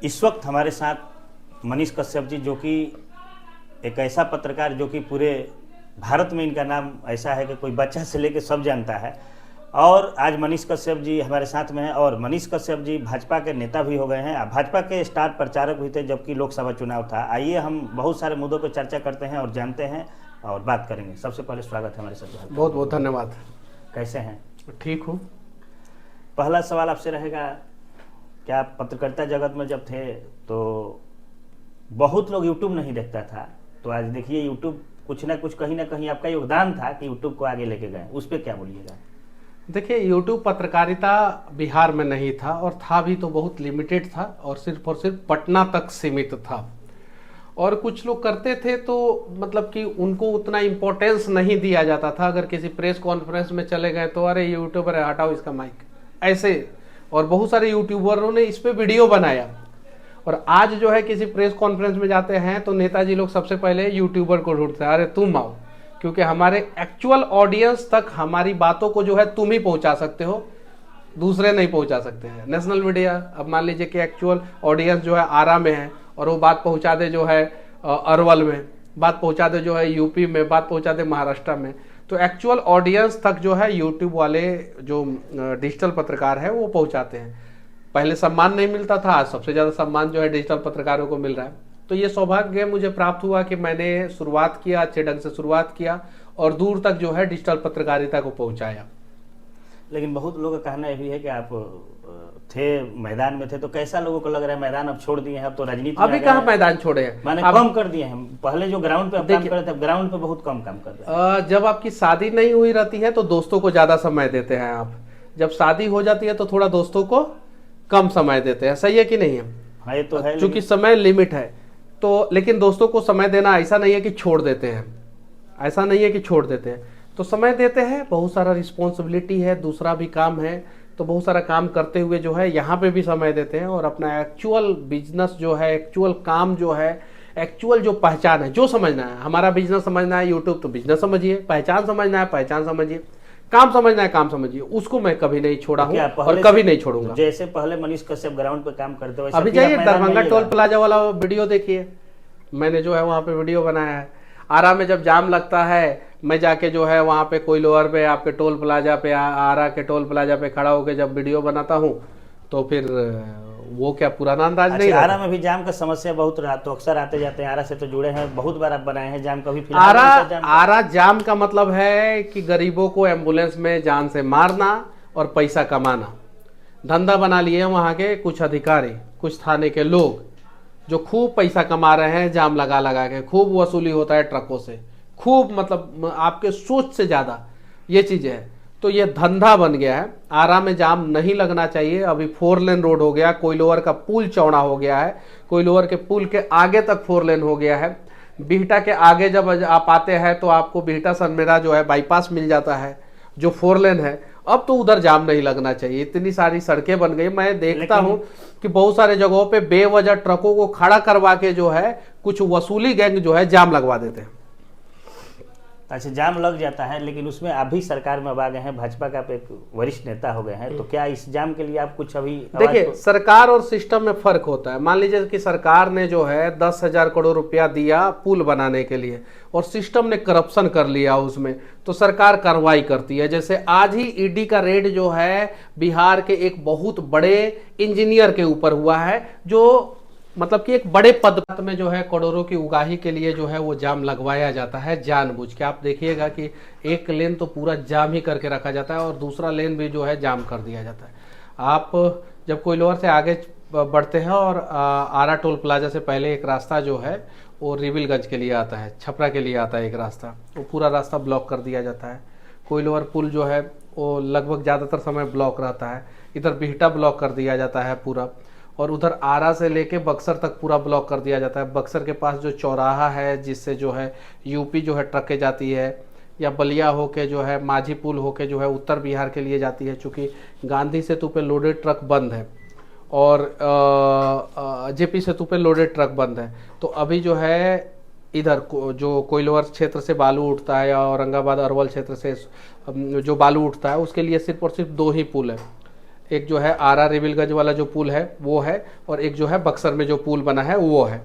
इस वक्त हमारे साथ मनीष कश्यप जी, जो कि एक ऐसा पत्रकार जो कि पूरे भारत में इनका नाम ऐसा है कि कोई बच्चा से लेकर सब जानता है। और आज मनीष कश्यप जी हमारे साथ में हैं और मनीष कश्यप जी भाजपा के नेता भी हो गए हैं, भाजपा के स्टार प्रचारक भी थे जबकि लोकसभा चुनाव था। आइए हम बहुत सारे मुद्दों पर चर्चा करते हैं और जानते हैं और बात करेंगे। सबसे पहले स्वागत है हमारे साथ। बहुत बहुत धन्यवाद। कैसे हैं? ठीक हूँ। पहला सवाल आपसे रहेगा, क्या पत्रकारिता जगत में जब थे तो बहुत लोग यूट्यूब नहीं देखता था, तो आज देखिए यूट्यूब कुछ ना कुछ कहीं ना कहीं आपका योगदान था कि यूट्यूब को आगे लेके गए, उस पर क्या बोलिएगा? देखिए, यूट्यूब पत्रकारिता बिहार में नहीं था और था भी तो बहुत लिमिटेड था और सिर्फ पटना तक सीमित था। और कुछ लोग करते थे तो मतलब कि उनको उतना इम्पोर्टेंस नहीं दिया जाता था। अगर किसी प्रेस कॉन्फ्रेंस में चले गए तो अरे यूट्यूबर है, हटाओ इसका माइक, ऐसे। और बहुत सारे यूट्यूबरों ने इस पे वीडियो बनाया। और आज जो है किसी प्रेस कॉन्फ्रेंस में जाते हैं तो नेताजी लोग सबसे पहले यूट्यूबर को ढूंढते हैं, अरे तुम आओ, क्योंकि हमारे एक्चुअल ऑडियंस तक हमारी बातों को जो है तुम ही पहुंचा सकते हो, दूसरे नहीं पहुंचा सकते हैं। नेशनल मीडिया, अब मान लीजिए कि एक्चुअल ऑडियंस जो है आरा में है और वो बात पहुंचा दे जो है अरवल में, बात पहुंचा दे जो है यूपी में, बात पहुंचा दे महाराष्ट्र में, तो एक्चुअल ऑडियंस तक जो है यूट्यूब वाले जो डिजिटल पत्रकार है वो पहुंचाते हैं। पहले सम्मान नहीं मिलता था, आज सबसे ज़्यादा सम्मान जो है डिजिटल पत्रकारों को मिल रहा है। तो ये सौभाग्य मुझे प्राप्त हुआ कि मैंने शुरुआत किया, अच्छे ढंग से शुरुआत किया और दूर तक जो है डिजिटल पत्रकारिता को पहुंचाया। लेकिन बहुत लोगों का कहना ये भी है कि आप थे, मैदान में थे, तो कैसा लोगों को लग रहा है मैदान अब छोड़ दिए हैं, अब तो राजनीति अभी कहाँ मैदान छोड़े हैं, मैंने कम कर दिए हैं। पहले जो ग्राउंड पे काम करते थे, ग्राउंड पे बहुत कम काम कर रहे हैं। जब आपकी शादी नहीं हुई रहती है तो दोस्तों को ज्यादा समय देते हैं आप, जब शादी हो जाती है तो थोड़ा दोस्तों को कम समय देते हैं। सही है कि नहीं है? हाँ, ये तो है। क्योंकि समय लिमिट है तो, लेकिन दोस्तों को समय देना ऐसा नहीं है कि छोड़ देते हैं, ऐसा नहीं है कि छोड़ देते हैं, तो समय देते हैं। बहुत सारा रिस्पॉन्सिबिलिटी है, दूसरा भी काम है, तो बहुत सारा काम करते हुए जो है यहाँ पे भी समय देते हैं और अपना एक्चुअल बिजनेस जो है, एक्चुअल काम जो है, एक्चुअल जो पहचान है, जो समझना है, हमारा बिजनेस समझना है यूट्यूब तो बिजनेस समझिए, पहचान समझना है पहचान समझिए, काम समझना है काम समझिए, उसको मैं कभी नहीं छोड़ा हूँ और कभी नहीं छोड़ूंगा। जैसे पहले मनीष कश्यप ग्राउंड पे काम करते हुए, अभी जाइए दरभंगा टोल प्लाजा वाला वीडियो देखिए, मैंने जो है वहाँ पे वीडियो बनाया है। आरा में जब जाम लगता है, मैं जाके जो है वहाँ पे कोई लोअर पे आपके टोल प्लाजा पे, आरा के टोल प्लाजा पे खड़ा होकर जब वीडियो बनाता हूँ तो फिर वो क्या पुराना अंदाज नहीं रहता। आरा में भी जाम का समस्या बहुत रहा, तो अक्सर आते जाते हैं, आरा से तो जुड़े हैं, बहुत बार आप बनाए हैं जाम। कभी आरा जाम का मतलब है कि गरीबों को एम्बुलेंस में जान से मारना और पैसा कमाना, धंधा बना लिए वहाँ के कुछ अधिकारी, कुछ थाने के लोग जो खूब पैसा कमा रहे हैं जाम लगा लगा के, खूब वसूली होता है ट्रकों से, खूब मतलब आपके सोच से ज़्यादा ये चीज़ है। तो ये धंधा बन गया है। आरा में जाम नहीं लगना चाहिए। अभी 4 लेन रोड हो गया, कोइलोवर का पुल चौड़ा हो गया है, कोइलोवर के पुल के आगे तक 4 लेन हो गया है। बिहटा के आगे जब आप आते हैं तो आपको बिहटा सनमेरा जो है बाईपास मिल जाता है जो 4 लेन है। अब तो उधर जाम नहीं लगना चाहिए, इतनी सारी सड़कें बन गई। मैं देखता हूं कि बहुत सारे जगहों पे बेवजह ट्रकों को खड़ा करवा के जो है कुछ वसूली गैंग जो है जाम लगवा देते हैं। अच्छा, जाम लग जाता है, लेकिन उसमें अभी सरकार में अब आ गए हैं, भाजपा का एक वरिष्ठ नेता हो गए हैं, तो क्या इस जाम के लिए आप कुछ अभी देखिए, सरकार और सिस्टम में फर्क होता है। मान लीजिए कि सरकार ने जो है 10,000 करोड़ रुपया दिया पुल बनाने के लिए और सिस्टम ने करप्शन कर लिया उसमें, तो सरकार कार्रवाई करती है। जैसे आज ही ईडी का रेड जो है बिहार के एक बहुत बड़े इंजीनियर के ऊपर हुआ है, जो मतलब कि एक बड़े पद में जो है करोड़ों की उगाही के लिए जो है वो जाम लगवाया जाता है जानबूझ के। आप देखिएगा कि एक लेन तो पूरा जाम ही करके रखा जाता है और दूसरा लेन भी जो है जाम कर दिया जाता है। आप जब कोइलोवर से आगे बढ़ते हैं और आरा टोल प्लाजा से पहले एक रास्ता जो है वो रिविलगंज के लिए आता है, छपरा के लिए आता है एक रास्ता, वो पूरा रास्ता ब्लॉक कर दिया जाता है। कोइलोवर पुल जो है वो लगभग ज़्यादातर समय ब्लॉक रहता है। इधर बिहटा ब्लॉक कर दिया जाता है पूरा, और उधर आरा से लेके बक्सर तक पूरा ब्लॉक कर दिया जाता है। बक्सर के पास जो चौराहा है जिससे जो है यूपी जो है ट्रकें जाती है, या बलिया होके जो है माझी पुल होके जो है उत्तर बिहार के लिए जाती है, चूँकि गांधी सेतु पे लोडेड ट्रक बंद है और जेपी सेतु पे लोडेड ट्रक बंद है, तो अभी जो है इधर जो कोइलोवर क्षेत्र से बालू उठता है या औरंगाबाद अरवल क्षेत्र से जो बालू उठता है उसके लिए सिर्फ और सिर्फ 2 ही पुल है। एक जो है आरा रेविलगंज वाला जो पुल है वो है, और एक जो है बक्सर में जो पुल बना है वो है।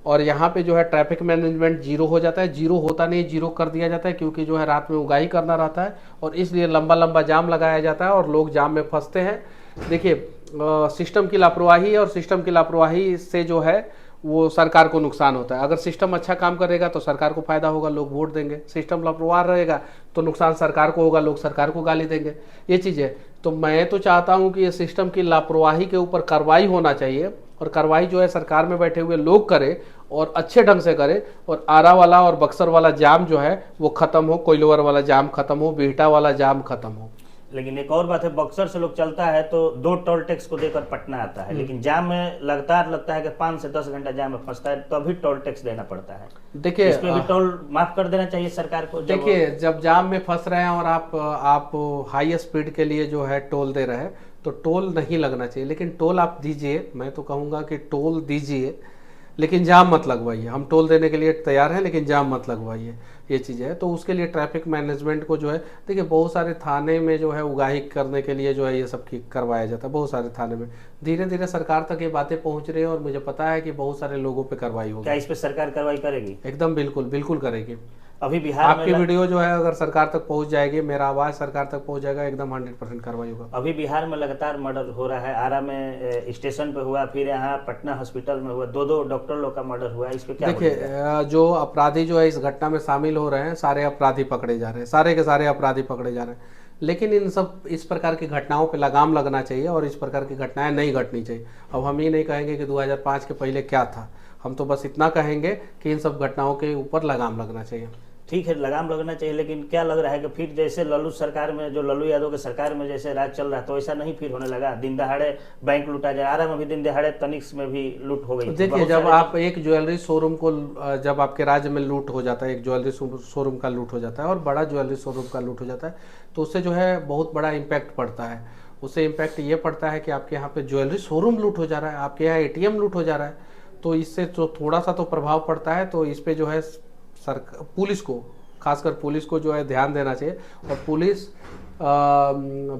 और यहाँ पे जो है ट्रैफिक मैनेजमेंट जीरो हो जाता है, जीरो होता नहीं, जीरो कर दिया जाता है, क्योंकि जो है रात में उगाही करना रहता है और इसलिए लंबा लंबा जाम लगाया जाता है और लोग जाम में फंसते हैं। देखिए सिस्टम की लापरवाही है, और सिस्टम की लापरवाही से जो है वो सरकार को नुकसान होता है। अगर सिस्टम अच्छा काम करेगा तो सरकार को फायदा होगा, लोग वोट देंगे। सिस्टम लापरवाह रहेगा तो नुकसान सरकार को होगा, लोग सरकार को गाली देंगे। ये चीज़ है। तो मैं तो चाहता हूँ कि ये सिस्टम की लापरवाही के ऊपर कार्रवाई होना चाहिए, और कार्रवाई जो है सरकार में बैठे हुए लोग करें और अच्छे ढंग से करें, और आरा वाला और बक्सर वाला जाम जो है वो खत्म हो, कोइलवर वाला जाम खत्म हो, बिहटा वाला जाम खत्म हो। लेकिन एक और बात है, बक्सर से लोग चलता है तो 2 टोल टैक्स को देकर पटना आता है, लेकिन जाम में लगातार लगता है कि 5 से 10 घंटा जाम में फंसता है, तो अभी टोल टैक्स देना पड़ता है। देखिए इसमें भी टोल माफ कर देना चाहिए सरकार को। देखिए जब जाम में फंस रहे हैं और आप हाई स्पीड के लिए जो है टोल दे रहे हैं तो टोल नहीं लगना चाहिए, लेकिन टोल आप दीजिए। मैं तो कहूँगा कि टोल दीजिए, लेकिन जाम मत लगवाइए। हम टोल देने के लिए तैयार हैं, लेकिन जाम मत लगवाइए। ये चीज़ है। तो उसके लिए ट्रैफिक मैनेजमेंट को जो है, देखिए बहुत सारे थाने में जो है उगाही करने के लिए जो है ये सब करवाया जाता है। बहुत सारे थाने में धीरे धीरे सरकार तक ये बातें पहुंच रही है, और मुझे पता है कि बहुत सारे लोगों पे कार्रवाई होगी। क्या इस पे सरकार कार्रवाई करेगी? एकदम बिल्कुल बिल्कुल करेगी। अभी बिहार आपकी वीडियो जो है अगर सरकार तक पहुंच जाएगी, मेरा आवाज़ सरकार तक पहुंच जाएगा, एकदम 100% कार्रवाई होगा। अभी बिहार में लगातार मर्डर हो रहा है। आरा में स्टेशन पे हुआ, फिर यहाँ पटना हॉस्पिटल में हुआ, 2 डॉक्टर लोग का मर्डर हुआ। इस पे क्या देखिए जो अपराधी जो है इस घटना में शामिल हो रहे हैं, सारे अपराधी पकड़े जा रहे हैं, सारे के सारे अपराधी पकड़े जा रहे हैं। लेकिन इन सब इस प्रकार की घटनाओं पे लगाम लगना चाहिए, और इस प्रकार की घटनाएं नहीं घटनी चाहिए। अब हम ये नहीं कहेंगे कि 2005 के पहले क्या था, हम तो बस इतना कहेंगे कि इन सब घटनाओं के ऊपर लगाम लगना चाहिए। ठीक है, लगाम लगना चाहिए, लेकिन क्या लग रहा है कि फिर जैसे लल्लू सरकार में, जो लल्लू यादव के सरकार में जैसे राज चल रहा है, तो ऐसा नहीं फिर होने लगा? दिन दहाड़े बैंक लूटा जाए, आरा में भी दिन दहाड़े तनिष्क में भी लूट हो गई। देखिए जब आप एक ज्वेलरी शोरूम को, जब आपके राज्य में लूट हो जाता है, एक ज्वेलरी शोरूम का लूट हो जाता है और बड़ा ज्वेलरी शोरूम का लूट हो जाता है, तो उससे जो है बहुत बड़ा इम्पैक्ट पड़ता है। उससे इम्पैक्ट ये पड़ता है कि आपके यहाँ पे ज्वेलरी शोरूम लूट हो जा रहा है, आपके यहाँ ATM लूट हो जा रहा है, तो इससे जो थोड़ा सा तो प्रभाव पड़ता है। तो इस पे जो है पुलिस को, खासकर पुलिस को जो है ध्यान देना चाहिए। और पुलिस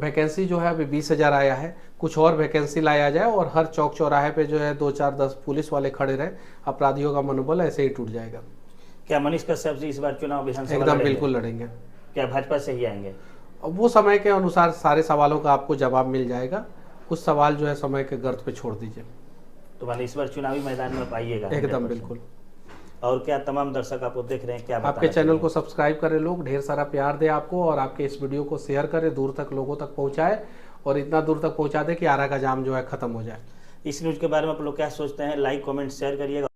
वैकेंसी जो है अभी 20,000 आया है, कुछ और वैकेंसी लाया जाए, और हर चौक चौराहे पे जो है 2, 4, 10 पुलिस वाले खड़े रहे, अपराधियों का मनोबल ऐसे ही टूट जाएगा। क्या मनीष कश्यप जी इस बार चुनाव विधानसभा एकदम बिल्कुल लड़ेंगे। क्या भाजपा से ही आएंगे? अब वो समय के अनुसार सारे सवालों का आपको जवाब मिल जाएगा। कुछ सवाल जो है समय के गर्त पे छोड़ दीजिए। तो माने इस बार चुनावी मैदान में आइएगा? एकदम बिल्कुल। और क्या तमाम दर्शक आपको देख रहे हैं, क्या आपके चैनल को सब्सक्राइब करें, लोग ढेर सारा प्यार दे आपको, और आपके इस वीडियो को शेयर करें, दूर तक लोगों तक पहुंचाए, और इतना दूर तक पहुंचा दे कि आरा का जाम जो है खत्म हो जाए। इस न्यूज़ के बारे में आप लोग क्या सोचते हैं? लाइक, कमेंट, शेयर करिएगा।